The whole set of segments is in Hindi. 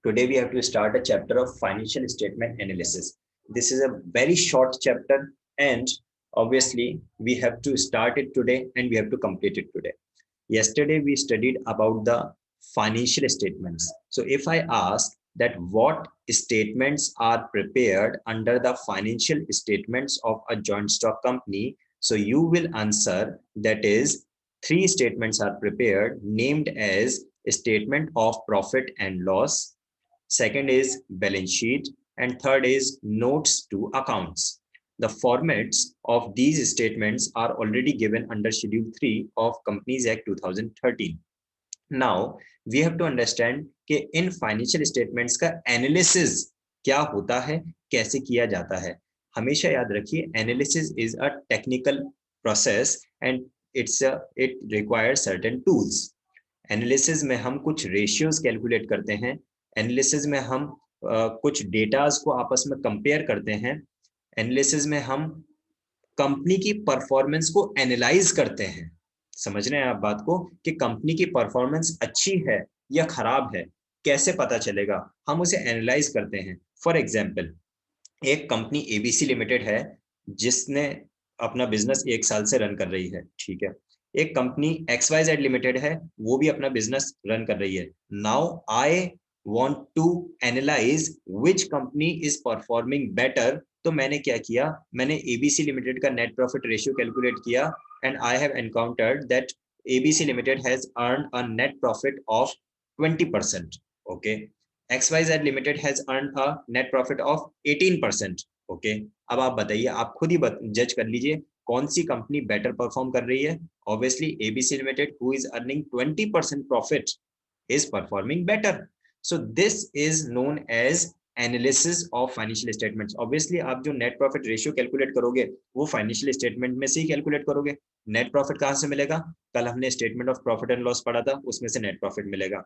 Today we have to start a chapter of financial statement analysis. This is a very short chapter and obviously we have to start it today and we have to complete it today. Yesterday we studied about the financial statements. So if I ask that what statements are prepared under the financial statements of a joint stock company, so you will answer that is three statements are prepared named as statement of profit and loss, second is balance sheet, and third is notes to accounts. The formats of these statements are already given under Schedule 3 of Companies Act 2013. Now, we have to understand कि इन फाइनेंशियल स्टेटमेंट्स का एनालिसिस क्या होता है, कैसे किया जाता है. हमेशा याद रखिए, analysis is a technical process and it requires certain tools. Analysis में हम कुछ रेशियोज कैलकुलेट करते हैं, एनालिसिस में हम कुछ डेटाज को आपस में कंपेयर करते हैं, एनालिसिस में हम कंपनी की परफॉर्मेंस को एनालाइज करते हैं. समझ रहे हैं आप बात को कि कंपनी की परफॉर्मेंस अच्छी है या खराब है, कैसे पता चलेगा, हम उसे एनालाइज करते हैं. फॉर एग्जांपल, एक कंपनी एबीसी लिमिटेड है जिसने अपना बिजनेस 1 साल से रन कर रही है, ठीक है. एक कंपनी XYZ लिमिटेड है, वो भी अपना बिजनेस रन कर रही है. Now I want to analyse which company is performing better. तो मैंने क्या किया, मैंने एबीसी लिमिटेड का नेट प्रॉफिट रेशियो कैलकुलेट किया and I have encountered that ABC Limited has earned a net profit of 20%. Okay. XYZ Limited has earned a net profit of 18%. Okay. अब आप बताइए, आप खुद ही जज कर लीजिए कौन सी कंपनी बेटर परफॉर्म कर रही है. Obviously ABC Limited, who is earning 20% profit, is performing better. So this is known as analysis of financial statements. Obviously आप जो नेट प्रॉफिट रेशियो कैलकुलेट करोगे वो फाइनेंशियल स्टेटमेंट में से ही कैलकुलेट करोगे. नेट प्रॉफिट कहां से मिलेगा, कल हमने statement of profit and loss पढ़ा था, उसमें से नेट प्रॉफिट मिलेगा,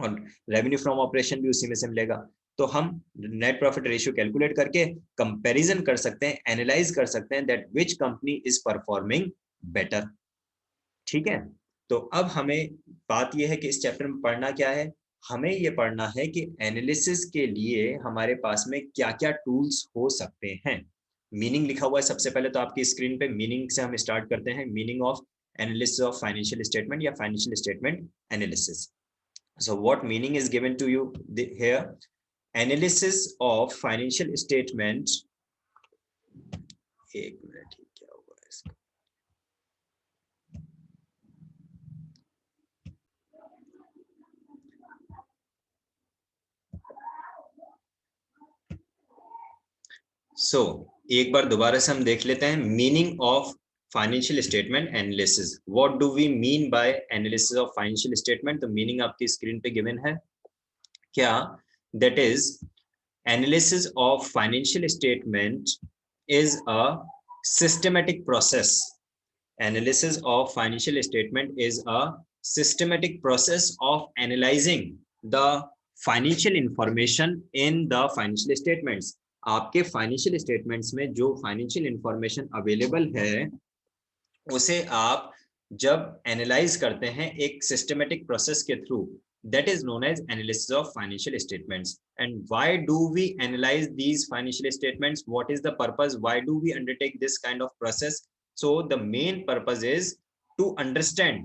और रेवेन्यू फ्रॉम ऑपरेशन भी उसी में से मिलेगा. तो हम नेट प्रॉफिट रेशियो कैलकुलेट करके कंपैरिजन कर सकते हैं, एनालाइज कर सकते हैं that which company is performing better. ठीक है. तो अब हमें बात यह है कि इस चैप्टर में पढ़ना क्या है. हमें ये पढ़ना है कि एनालिसिस के लिए हमारे पास में क्या क्या टूल्स हो सकते हैं. मीनिंग लिखा हुआ है सबसे पहले तो आपकी स्क्रीन पे. मीनिंग से हम स्टार्ट करते हैं. Meaning of analysis of financial statement या financial statement analysis. So what meaning is given to you here. Analysis of financial statement, एक मिनट, क्या हुआ है इसका. सो एक बार दोबारा से हम देख लेते हैं meaning of financial statement analysis. What do we mean by analysis of financial statement. तो मीनिंग आपकी स्क्रीन पे गिवन है क्या. That is analysis of financial statement is a systematic process. Analysis of financial statement is a systematic process of analysing the financial information in the financial statements. आपके फाइनेंशियल स्टेटमेंट्स में जो फाइनेंशियल इंफॉर्मेशन अवेलेबल है उसे आप जब एनालाइज करते हैं एक सिस्टमैटिक प्रोसेस के through, that is known as analysis of financial statements. And why do we analyze these financial statements? What is the purpose? Why do we undertake this kind of process? So the main purpose is to understand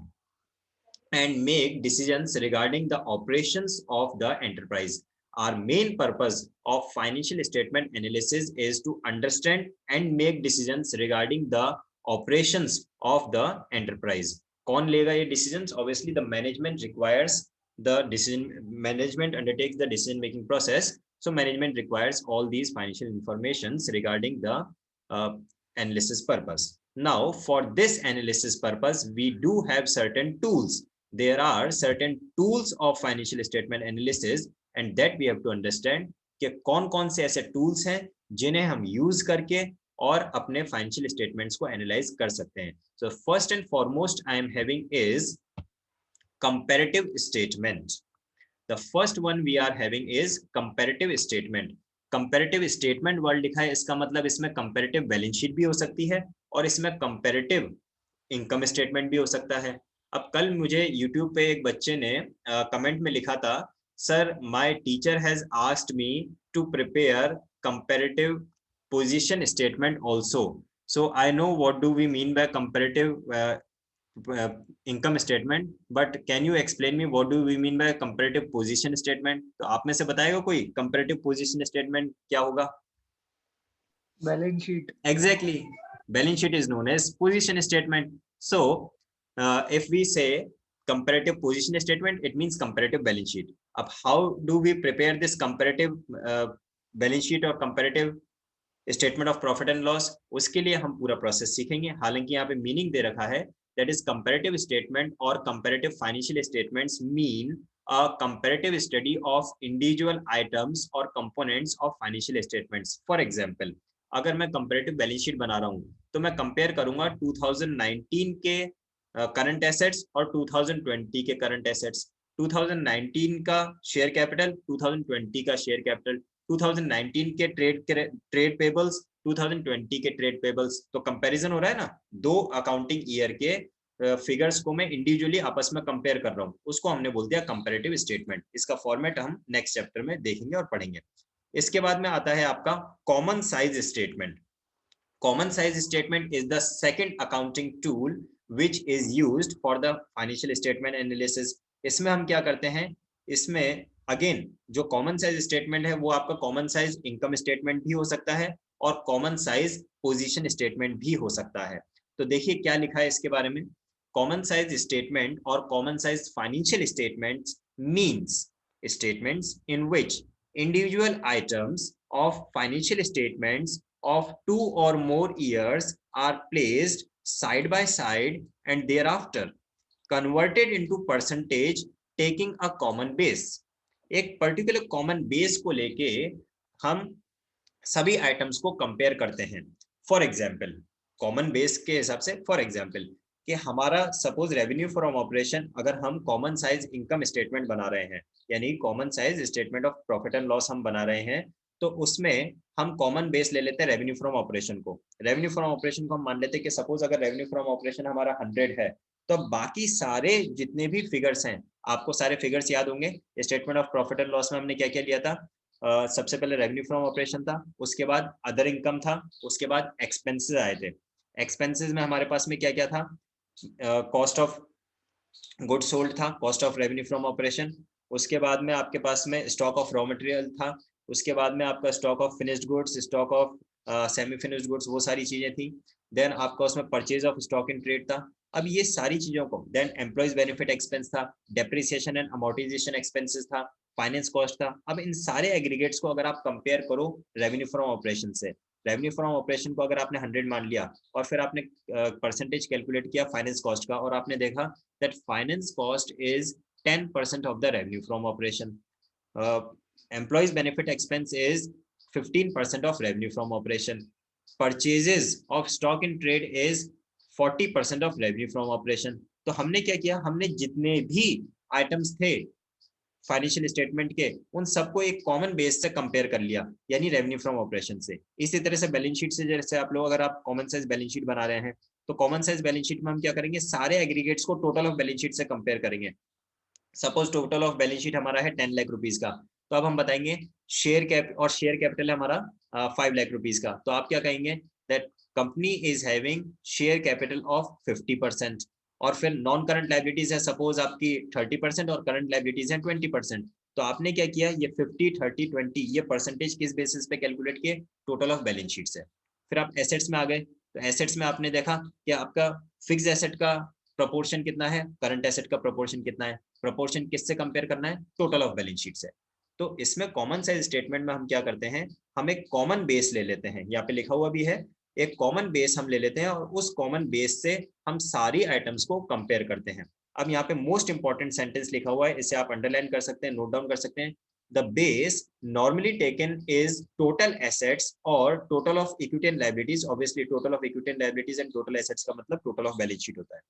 and make decisions regarding the operations of the enterprise. Our main purpose of financial statement analysis is to understand and make decisions regarding the operations of the enterprise. कौन लेगा ये decisions? Obviously the management requires the decision, management undertakes the decision making process. So management requires all these financial informations regarding the analysis purpose. Now for this analysis purpose we do have certain tools. There are certain tools of financial statement analysis and that we have to understand कि कौन-कौन से ऐसे tools हैं जिन्हें हम use करके और अपने financial statements को analyze कर सकते हैं. So first and foremost I am having is comparative statement. The first one we are having is comparative statement. Comparative statement word लिखा है, इसका मतलब इसमें comparative balance sheet भी हो सकती है और इसमें comparative income statement भी हो सकता है. अब कल मुझे YouTube पे एक बच्चे ने कमेंट में लिखा था, sir my teacher has asked me to prepare comparative position statement also. So I know what do we mean by comparative income statement, but can you explain me what do we mean by comparative position statement? तो आप में से बताएगा कोई comparative position statement क्या होगा? Balance sheet. Exactly. Balance sheet is known as position statement. So if we say comparative position statement, it means comparative balance sheet. अब how do we prepare this comparative balance sheet or comparative statement of profit and loss? उसके लिए हम पूरा प्रोसेस सीखेंगे. हालांकि यहाँ पे मीनिंग दे रखा है दैट इज कंपैरेटिव स्टेटमेंट और comparative financial statements mean a comparative study of individual items और components of financial statements. For example, अगर मैं कंपैरेटिव बैलेंस शीट बना रहा हूँ तो मैं कंपेयर करूंगा 2019 के करंट एसेट्स और 2020 के करंट एसेट्स. 2019 का शेयर कैपिटल, 2020 का शेयर कैपिटल, 2019 के ट्रेड पेबल्स, 2020 के ट्रेड पेबल्स. तो कंपैरिजन हो रहा है ना, दो अकाउंटिंग ईयर के फिगर्स को मैं इंडिविजुअली आपस में कंपेयर कर रहा हूँ. उसको हमने बोल दिया कंपैरेटिव स्टेटमेंट. इसका फॉर्मेट हम नेक्स्ट चैप्टर में देखेंगे और पढ़ेंगे. इसके बाद में आता है आपका common size statement. Common size statement is the second accounting tool which is used for the financial statement analysis. इसमें हम क्या करते हैं, इसमें अगेन जो कॉमन साइज स्टेटमेंट है वो आपका कॉमन साइज इनकम स्टेटमेंट भी हो सकता है और कॉमन साइज पोजीशन स्टेटमेंट भी हो सकता है. तो देखिए क्या लिखा है इसके बारे में. कॉमन साइज स्टेटमेंट और common size financial statements means statements in which individual items of financial statements of 2 or more years are placed side by side and thereafter converted into percentage taking a common base. एक पर्टिकुलर कॉमन बेस को लेके हम सभी आइटम्स को कंपेयर करते हैं. फॉर एग्जांपल, कॉमन बेस के हिसाब से फॉर एग्जांपल कि हमारा सपोज रेवेन्यू फ्रॉम ऑपरेशन, अगर हम कॉमन साइज इनकम स्टेटमेंट बना रहे हैं यानी common size statement of profit and loss हम बना रहे हैं, तो उसमें हम कॉमन बेस ले लेते हैं रेवेन्यू फ्रॉम ऑपरेशन को. रेवेन्यू फ्रॉम ऑपरेशन को हम मान लेते हैं कि सपोज अगर रेवेन्यू फ्रॉम ऑपरेशन हमारा 100 है, तो बाकी सारे जितने भी फिगर्स हैं, आपको सारे फिगर्स याद होंगे. Statement of profit and loss में हमने क्या क्या लिया था. सबसे पहले रेवेन्यू फ्रॉम ऑपरेशन था, उसके बाद अदर इनकम था, उसके बाद एक्सपेंसेस आए थे. एक्सपेंसेस में हमारे पास में क्या क्या था, कॉस्ट ऑफ गुड सोल्ड था, cost of revenue from operation. उसके बाद में आपके पास में स्टॉक ऑफ रॉ मटेरियल था. उसके बाद में आपका stock of finished goods, stock of semi finished goods, वो सारी चीजें थी. देन आपका उसमें purchase of stock in trade था. अब ये सारी चीजों को, देन एम्प्लॉइज बेनिफिट एक्सपेंस था, डेप्रिसिएशन एंड अमोर्टाइजेशन एक्सपेंसेस था, फाइनेंस कॉस्ट था. अब इन सारे एग्रीगेट्स को अगर आप कंपेयर करो रेवेन्यू फ्रॉम ऑपरेशन से, रेवेन्यू फ्रॉम ऑपरेशन को अगर आपने 100 मान लिया और फिर आपने परसेंटेज कैलकुलेट किया फाइनेंस कॉस्ट का, और आपने देखा that finance cost is 10% of the revenue from operation. employees benefit expense is 15% of revenue from operation. Purchases of stock in trade is 40% of revenue from operation. तो हमने क्या किया, हमने जितने भी आइटम्स थे फाइनेंशियल स्टेटमेंट के, उन सबको एक कॉमन बेस से कंपेयर कर लिया, यानी रेवेन्यू फ्रॉम ऑपरेशन से. इसी तरह से बैलेंस शीट से, जैसे आप लोग अगर आप कॉमन साइज बैलेंस शीट बना रहे हैं, तो कॉमन साइज बैलेंस शीट में हम क्या करेंगे, सारे एग्रीगेट्स को टोटल ऑफ बैलेंस शीट से कंपेयर करेंगे. Suppose total of balance sheet हमारा है 10 लाख रुपीज का, तो अब हम बताएंगे शेयर कैपिटल है हमारा 5 लाख रुपीज का. तो आप क्या कहेंगे, that company is having share capital of 50%. और फिर नॉन करंट लायबिलिटीज है सपोज आपकी 30% और करंट लायबिलिटीज है 20%. तो आपने क्या किया, ये 50, 30, 20 ये परसेंटेज किस बेसिस पे कैलकुलेट किए, टोटल ऑफ बैलेंस शीट से. फिर आप एसेट्स में आ गए, तो एसेट्स में आपने देखा कि आपका फिक्स एसेट का प्रोपोर्शन कितना है, करंट एसेट का प्रोपोर्शन कितना है. प्रोपोर्शन किससे कंपेयर करना है, टोटल ऑफ बैलेंस शीट से. तो इसमें कॉमन साइज स्टेटमेंट में हम क्या करते हैं, हम एक कॉमन बेस ले लेते हैं, यहाँ पे लिखा हुआ भी है, एक कॉमन बेस हम ले लेते हैं और उस कॉमन बेस से हम सारी आइटम्स को कंपेयर करते हैं. अब यहाँ पे मोस्ट इंपॉर्टेंट सेंटेंस लिखा हुआ है, इसे आप अंडरलाइन कर सकते हैं, नोट डाउन कर सकते हैं. The base normally taken is total assets और total of equity and liabilities. Obviously total of equity and liabilities and total assets का मतलब टोटल ऑफ बैलेंस शीट होता है.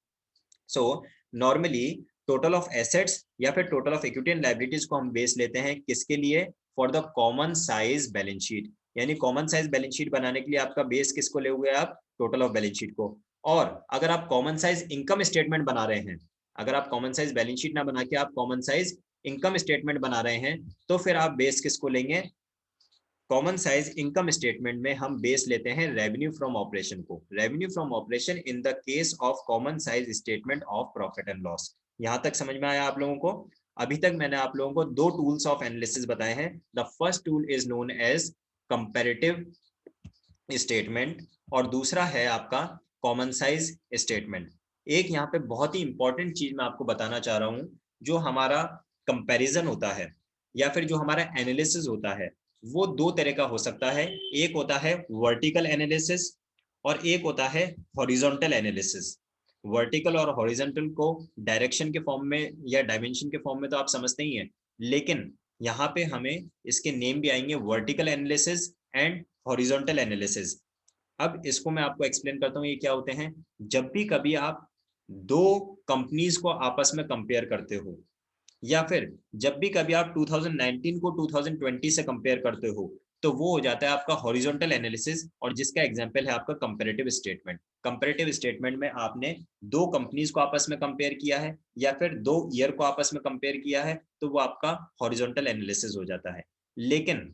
So normally total of assets या फिर total of equity and liabilities को हम बेस लेते हैं किसके लिए, for the common size balance sheet. यानी कॉमन साइज बैलेंस शीट बनाने के लिए आपका बेस किसको ले हुए आप, टोटल ऑफ बैलेंस शीट को. और अगर आप कॉमन साइज इनकम स्टेटमेंट बना रहे हैं, अगर आप कॉमन साइज बैलेंस शीट ना बना के आप कॉमन साइज इनकम स्टेटमेंट बना रहे हैं तो फिर आप बेस किसको लेंगे? कॉमन साइज इनकम स्टेटमेंट में हम बेस लेते हैं रेवेन्यू फ्रॉम ऑपरेशन को। Revenue from operation in the case of common size statement of profit and loss. यहां तक समझ में आया आप लोगों को? अभी तक मैंने आप लोगों को दो टूल्स ऑफ एनालिसिस बताए हैं। The first tool is known as comparative statement और दूसरा है आपका कॉमन साइज स्टेटमेंट। एक यहाँ पे बहुत ही इंपॉर्टेंट चीज मैं आपको बताना चाह रहा हूँ, जो हमारा कंपैरिजन होता है या फिर जो हमारा एनालिसिस होता है वो दो तरह का हो सकता है। एक होता है वर्टिकल एनालिसिस और एक होता है हॉरिजॉन्टल एनालिसिस। वर्टिकल और हॉरिजॉन्टल को डायरेक्शन के फॉर्म में या डायमेंशन के फॉर्म में तो आप समझते ही हैं, लेकिन यहाँ पे हमें इसके नेम भी आएंगे, vertical analysis and horizontal analysis. अब इसको मैं आपको एक्सप्लेन करता हूँ ये क्या होते हैं। जब भी कभी आप दो कंपनीज को आपस में कंपेयर करते हो या फिर जब भी कभी आप 2019 को 2020 से कंपेयर करते हो तो वो हो जाता है आपका हॉरिजॉन्टल एनालिसिस, और जिसका एग्जांपल है आपका कंपैरेटिव स्टेटमेंट। कंपैरेटिव स्टेटमेंट में आपने दो कंपनीज को आपस में कंपेयर किया है या फिर दो ईयर को आपस में कंपेयर किया है तो वो आपका हॉरिजॉन्टल एनालिसिस हो जाता है। लेकिन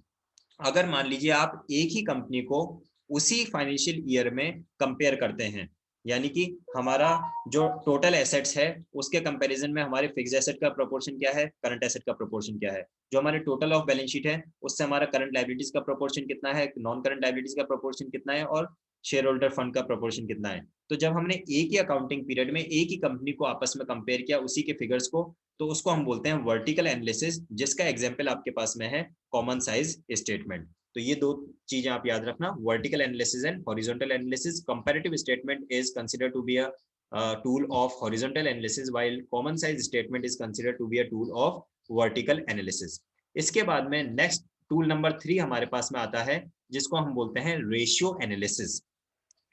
अगर मान लीजिए आप एक ही कंपनी को उसी फाइनेंशियल ईयर में कंपेयर करते हैं, यानी कि हमारा जो टोटल एसेट्स है उसके कंपैरिजन में हमारे फिक्स एसेट का प्रोपोर्शन क्या है, करंट एसेट का प्रोपोर्शन क्या है, जो हमारे टोटल ऑफ बैलेंस शीट है उससे हमारा करंट लायबिलिटीज का प्रोपोर्शन कितना है, नॉन करंट लायबिलिटीज का प्रोपोर्शन कितना है और शेयर होल्डर फंड का प्रोपोर्शन कितना है। तो जब हमने एक ही अकाउंटिंग पीरियड में एक ही कंपनी को आपस में कंपेयर किया उसी के फिगर्स को, तो उसको हम बोलते हैं वर्टिकल एनालिसिस, जिसका एग्जाम्पल आपके पास में है कॉमन साइज स्टेटमेंट। तो ये दो चीजें आप याद रखना, vertical analysis and horizontal analysis. Comparative statement is considered to be a tool of horizontal analysis while common size statement is considered to be a tool of vertical analysis. इसके बाद में नेक्स्ट टूल नंबर 3 हमारे पास में आता है जिसको हम बोलते हैं रेशियो एनालिसिस।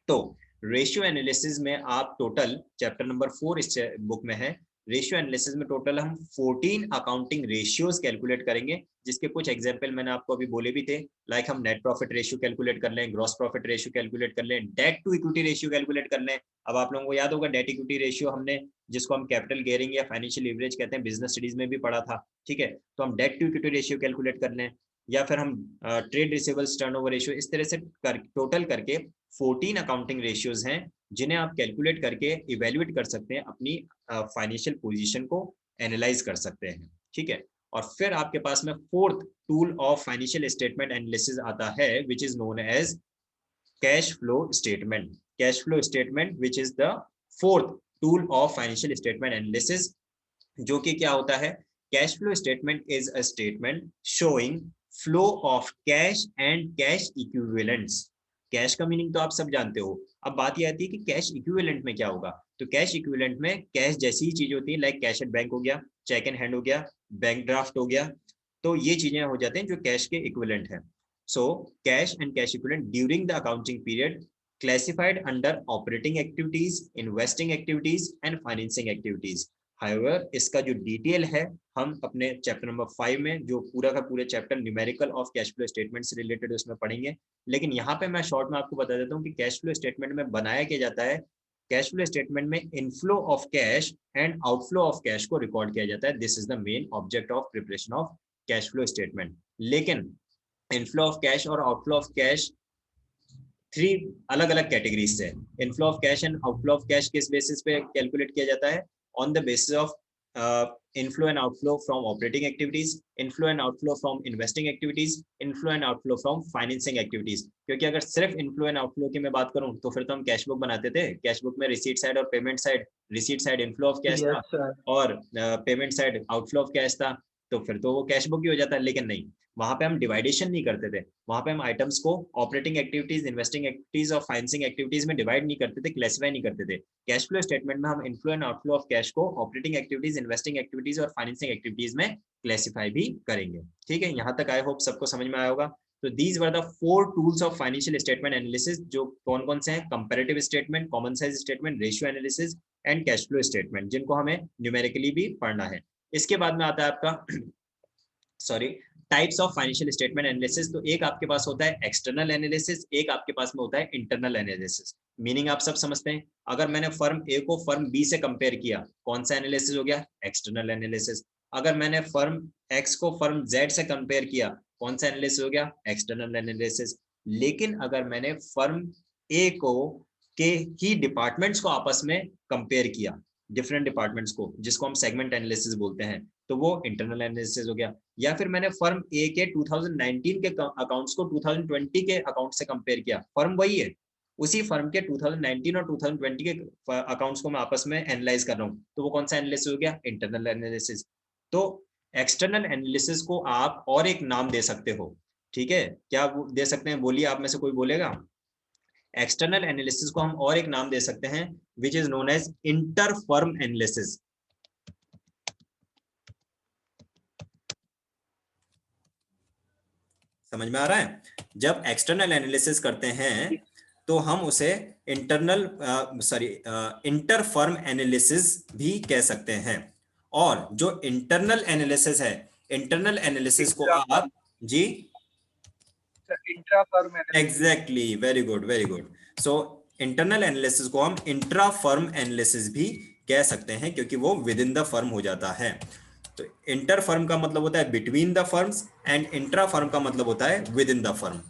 तो रेशियो एनालिसिस में आप टोटल चैप्टर नंबर 4 इस बुक में है। रेशियो एनालिसिस में टोटल हम 14 अकाउंटिंग रेशियोज कैलकुलेट करेंगे, जिसके कुछ एग्जांपल मैंने आपको अभी बोले भी थे। लाइक हम नेट प्रॉफिट रेशियो कैलकुलेट कर लें, ग्रॉस प्रॉफिट रेशियो कैलकुलेट कर लें, debt to equity ratio calculate कर लें। अब आप लोगों को याद होगा डेट इक्विटी रेशियो हमने, जिसको हम कैपिटल गियरिंग या फाइनेंशियल लीवरेज कहते हैं, बिजनेस स्टडीज में भी पढ़ा था। ठीक है, तो हम debt to equity ratio calculate कर लें, या फिर हम ट्रेड रिसीवेबल्स टर्नओवर रेशियो, इस तरह से टोटल करके 14 अकाउंटिंग रेशियोज हैं जिन्हें आप कैलकुलेट करके इवेल्युएट कर सकते हैं, अपनी फाइनेंशियल पोजीशन को एनालाइज कर सकते हैं। ठीक है, और फिर आपके पास में fourth tool of financial statement analysis आता है which is known as cash flow statement. Cash flow statement which is the fourth tool of financial statement analysis, जो कि क्या होता है, cash flow statement is a statement showing flow of cash and cash equivalents. Cash का मीनिंग तो आप सब जानते हो। अब बात यह आती है कि कैश इक्विवेलेंट में क्या होगा। तो कैश इक्विवेलेंट में कैश जैसी ही चीज होती है, लाइक कैश एट बैंक हो गया, चेक इन हैंड हो गया, बैंक ड्राफ्ट हो गया, तो ये चीजें हो जाते हैं जो कैश के इक्विवेलेंट है। So cash and cash equivalent during the accounting period classified under operating activities, investing activities and financing activities. However, इसका जो डिटेल है हम अपने चैप्टर नंबर 5 में, जो पूरा का पूरा chapter numerical of cash flow statement से रिलेटेड उसमें पढ़ेंगे। लेकिन यहाँ पे मैं शॉर्ट में आपको बता देता हूँ कि कैश फ्लो स्टेटमेंट में बनाया क्या जाता है। कैश फ्लो स्टेटमेंट में inflow of cash and outflow of cash को रिकॉर्ड किया जाता है। This is the main object of preparation of cash flow statement. लेकिन इनफ्लो ऑफ कैश और आउटफ्लो ऑफ कैश 3 अलग अलग कैटेगरीज से। Inflow of cash and outflow of cash किस बेसिस पे कैलकुलेट किया जाता है? On the basis of inflow and outflow from operating activities, inflow and outflow from investing activities, inflow and outflow from financing activities. क्योंकि अगर सिर्फ इनफ्लो एंड आउटफ्लो की मैं बात करूं तो फिर तो हम कैश बुक बनाते थे। कैश बुक में रिसीट साइड और payment side, receipt side inflow of cash था Yes, sir. और payment side outflow of cash था, तो फिर तो वो कैश बुक ही हो जाता है। लेकिन नहीं, वहां पे हम डिवाइडेशन नहीं करते थे। वहां पे हम आइटम्स को ऑपरेटिंग एक्टिविटीज, इन्वेस्टिंग एक्टिविटीज और फाइनेंसिंग एक्टिविटीज में डिवाइड नहीं करते थे, क्लासिफाई नहीं करते थे। कैश फ्लो स्टेटमेंट में हम inflow and outflow of cash को ऑपरेटिंग एक्टिविटीज, इन्वेस्टिंग एक्टिविटीज और फाइनेंसिंग एक्टिविटीज में क्लासिफाई भी करेंगे। ठीक है, यहाँ तक आई होप सबको समझ में आया होगा। तो these were the 4 tools of financial statement analysis, जो कौन कौन से हैं? Comparative statement, common size statement, ratio analysis and cash flow statement, जिनको हमें न्यूमेरिकली भी पढ़ना है। इसके बाद में आता है आपका sorry types of financial statement analysis. तो एक आपके पास होता है एक्सटर्नल एनालिसिस, एक आपके पास में होता है इंटरनल एनालिसिस। मीनिंग आप सब समझते हैं। अगर मैंने फर्म ए को फर्म बी से कंपेयर किया, कौन सा एनालिसिस हो गया? External analysis. अगर मैंने फर्म एक्स को फर्म जेड से कंपेयर किया, कौन सा एनालिसिस हो गया? External analysis. लेकिन अगर मैंने फर्म ए को के ही डिपार्टमेंट्स को आपस में कंपेयर किया, डिफरेंट डिपार्टमेंट्स को, जिसको हम सेगमेंट एनालिसिस बोलते हैं, तो वो इंटरनल एनालिसिस हो गया। या फिर मैंने फर्म ए के 2019 के अकाउंट्स को 2020 के अकाउंट से कंपेयर किया, फर्म वही है, उसी फर्म के 2019 और 2020 के अकाउंट्स को मैं आपस में एनालाइज कर रहा हूँ, तो वो कौन सा एनालिसिस हो गया? Internal analysis. तो एक्सटर्नल एनालिसिस को आप और एक नाम दे सकते हो, ठीक है? क्या दे सकते हैं? बोलिए, आप में से कोई बोलेगा? एक्सटर्नल एनालिसिस को हम और एक नाम दे सकते हैं, which is known as inter firm analysis. समझ में आ रहा है? जब एक्सटर्नल एनालिसिस करते हैं तो हम उसे इंटर फर्म एनालिसिस भी कह सकते हैं। और जो इंटरनल एनालिसिस है, इंटरनल एनालिसिस को आप जी intra firm analysis. Exactly, very good very good. So internal analysis को हम इंट्रा फर्म एनालिसिस भी कह सकते हैं, क्योंकि वो विद इन द फर्म हो जाता है। तो इंटर फर्म का मतलब होता है between the firms, and intra firm का मतलब होता है विद इन द फर्म।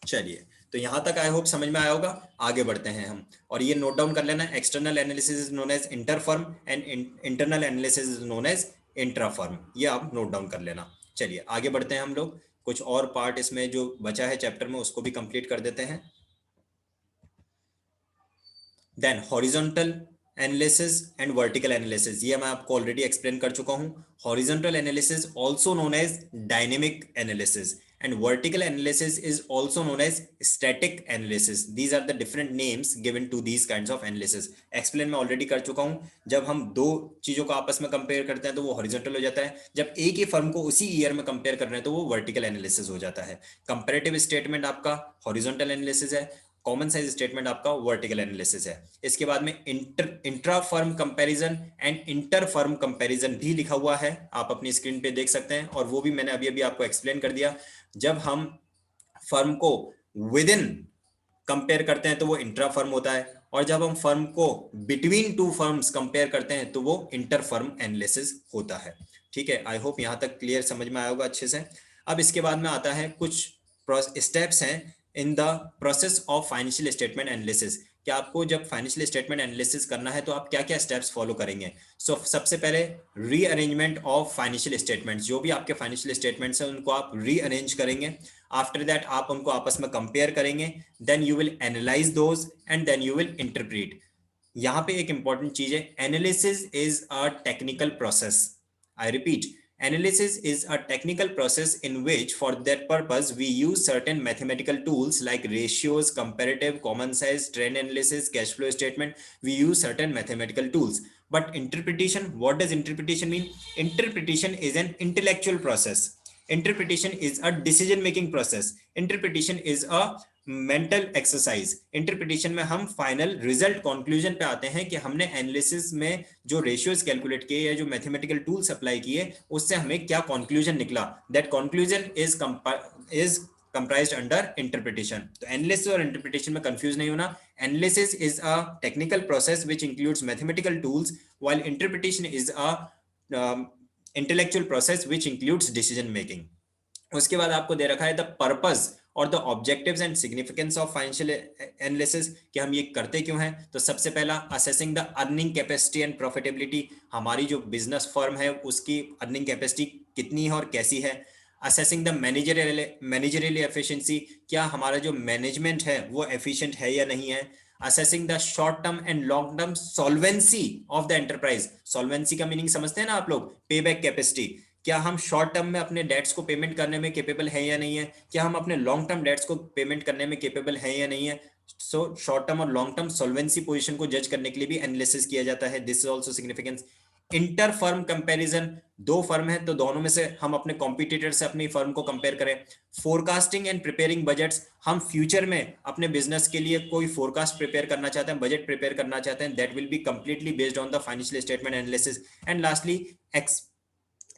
चलिए, तो यहां तक आई होप समझ में आया होगा। आगे बढ़ते हैं हम, और ये नोट डाउन कर लेना, external analysis is known as inter firm and internal analysis is known as intra firm. ये आप नोट डाउन कर लेना। चलिए आगे बढ़ते हैं हम लोग, कुछ और पार्ट इसमें जो बचा है चैप्टर में उसको भी कंप्लीट कर देते हैं। Then horizontal analysis and vertical analysis, ये मैं आपको ऑलरेडी एक्सप्लेन कर चुका हूं। Horizontal analysis also known as dynamic analysis, and vertical analysis is also known as static analysis. These are the different names given to these kinds of analysis. Explain मैं ऑलरेडी कर चुका हूं। जब हम दो चीजों को आपस में कंपेयर करते हैं तो वो हॉरिजॉन्टल हो जाता है, जब एक ही फर्म को उसी ईयर में कंपेयर कर रहे हैं तो वो वर्टिकल एनालिसिस हो जाता है। कंपैरेटिव स्टेटमेंट आपका हॉरिजॉन्टल एनालिसिस है, कॉमन साइज स्टेटमेंट आपका वर्टिकल एनालिसिस है। इसके बाद में intra firm comparison and inter firm comparison भी लिखा हुआ है, आप अपनी स्क्रीन पे देख सकते हैं, और वो भी मैंने अभी अभी आपको एक्सप्लेन कर दिया। जब हम फर्म को विद इन कंपेयर करते हैं तो वो इंट्रा फर्म होता है, और जब हम फर्म को बिटवीन टू फर्म्स कंपेयर करते हैं तो वो इंटर फर्म एनालिसिस होता है। ठीक है, आई होप यहां तक क्लियर समझ में आया होगा अच्छे से। अब इसके बाद में आता है कुछ स्टेप्स हैं in the process of financial statement analysis, कि आपको जब फाइनेंशियल स्टेटमेंट एनालिसिस करना है तो आप क्या क्या स्टेप्स फॉलो करेंगे। सो सबसे पहले रीअरेंजमेंट ऑफ फाइनेंशियल स्टेटमेंट्स, जो भी आपके फाइनेंशियल स्टेटमेंट्स हैं उनको आप रीअरेंज करेंगे। आफ्टर दैट आप उनको आपस में कंपेयर करेंगे, then you will analyse those and then you will interpret. यहां पे एक इंपॉर्टेंट चीज है, analysis is a technical process. I repeat, analysis is a technical process in which for that purpose we use certain mathematical tools like ratios, comparative, common size, trend analysis, cash flow statement. We use certain mathematical tools. But interpretation, what does interpretation mean? Interpretation is an intellectual process. Interpretation is a decision making process. Interpretation is a mental exercise. Interpretation में हम फाइनल रिजल्ट कंक्लूजन पे आते हैं कि हमने एनालिसिस में जो रेशियोज कैलकुलेट किए या जो मैथमेटिकल टूल्स अप्लाई किए उससे हमें क्या कंक्लूजन निकला, that conclusion is comprised under interpretation. तो एनालिसिस और इंटरप्रिटेशन में कंफ्यूज नहीं होना। Analysis is a technical process which includes mathematical tools, while interpretation is a intellectual process which includes decision making. उसके बाद आपको दे रखा है द पर्पस और the objectives and significance of financial analysis, कि हम ये करते क्यों हैं। तो सबसे पहला, assessing the earning capacity and profitability, हमारी जो बिजनेस फर्म है उसकी अर्निंग कैपेसिटी कितनी है और कैसी है। असेसिंग द मैनेजरियल एफिशिएंसी, क्या हमारा जो मैनेजमेंट है वो एफिशिएंट है या नहीं है। Assessing the short term and long term solvency of the enterprise. Solvency का मीनिंग समझते हैं ना आप लोग, पे बैक कैपेसिटी, क्या हम शॉर्ट टर्म में अपने डेट्स को पेमेंट करने में केपेबल है या नहीं है, क्या हम अपने लॉन्ग टर्म डेट्स को पेमेंट करने में केपेबल है या नहीं है। सो शॉर्ट टर्म और लॉन्ग टर्म सॉल्वेंसी पोजीशन को जज करने के लिए भी एनालिसिस किया जाता है। This is also significance. Inter firm comparison, दो फर्म है तो दोनों में से हम अपने कॉम्पिटिटर से अपनी फर्म को कंपेयर करें। फोरकास्टिंग एंड प्रिपेयरिंग बजट्स, हम फ्यूचर में अपने बिजनेस के लिए कोई फोरकास्ट प्रिपेयर करना चाहते हैं, बजट प्रिपेयर करना चाहते हैं, that will be completely based on the financial statement analysis. And lastly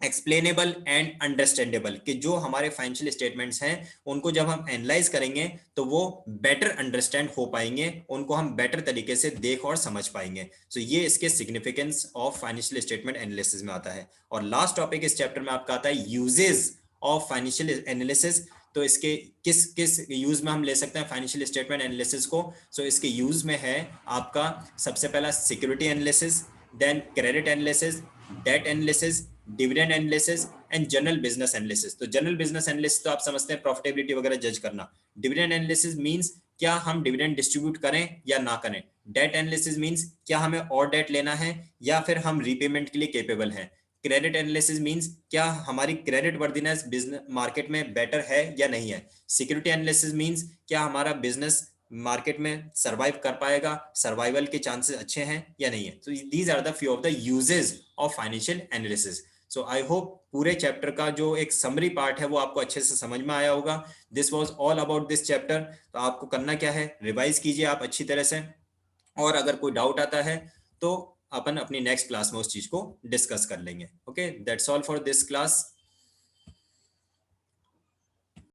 explainable and understandable, कि जो हमारे फाइनेंशियल स्टेटमेंट्स हैं उनको जब हम एनालाइज करेंगे तो वो बेटर अंडरस्टैंड हो पाएंगे, उनको हम बेटर तरीके से देख और समझ पाएंगे। सो ये इसके significance of financial statement analysis में आता है। और लास्ट टॉपिक इस चैप्टर में आपका आता है यूजेस ऑफ फाइनेंशियल एनालिसिस। तो इसके किस किस यूज में हम ले सकते हैं फाइनेंशियल स्टेटमेंट एनालिसिस को। सो इसके यूज में है आपका सबसे पहला security analysis, then credit analysis, debt analysis, dividend analysis and general business analysis. तो जनरल बिजनेस एनालिसिस तो आप समझते हैं प्रॉफिटेबिलिटी वगैरह जज करना। डिविडेंड एनालिसिस मींस क्या हम डिविडेंड डिस्ट्रीब्यूट करें या ना करें। डेट एनालिसिस मींस क्या हमें और डेट लेना है या फिर हम रीपेमेंट के लिए कैपेबल हैं। क्रेडिट एनालिसिस मींस क्या हमारी क्रेडिट वर्दीनेस बिजनेस मार्केट में बेटर है या नहीं है। सिक्योरिटी एनालिसिस मींस क्या हमारा बिजनेस मार्केट में सरवाइव कर पाएगा, सर्वाइवल के चांसेस अच्छे हैं या नहीं है। So these are the few of the uses of financial analysis. So I hope पूरे चैप्टर का जो एक समरी पार्ट है वो आपको अच्छे से समझ में आया होगा। This was all about this chapter. तो आपको करना क्या है, रिवाइज कीजिए आप अच्छी तरह से, और अगर कोई डाउट आता है तो अपन अपनी नेक्स्ट क्लास में उस चीज को डिस्कस कर लेंगे। Okay, that's all for this class.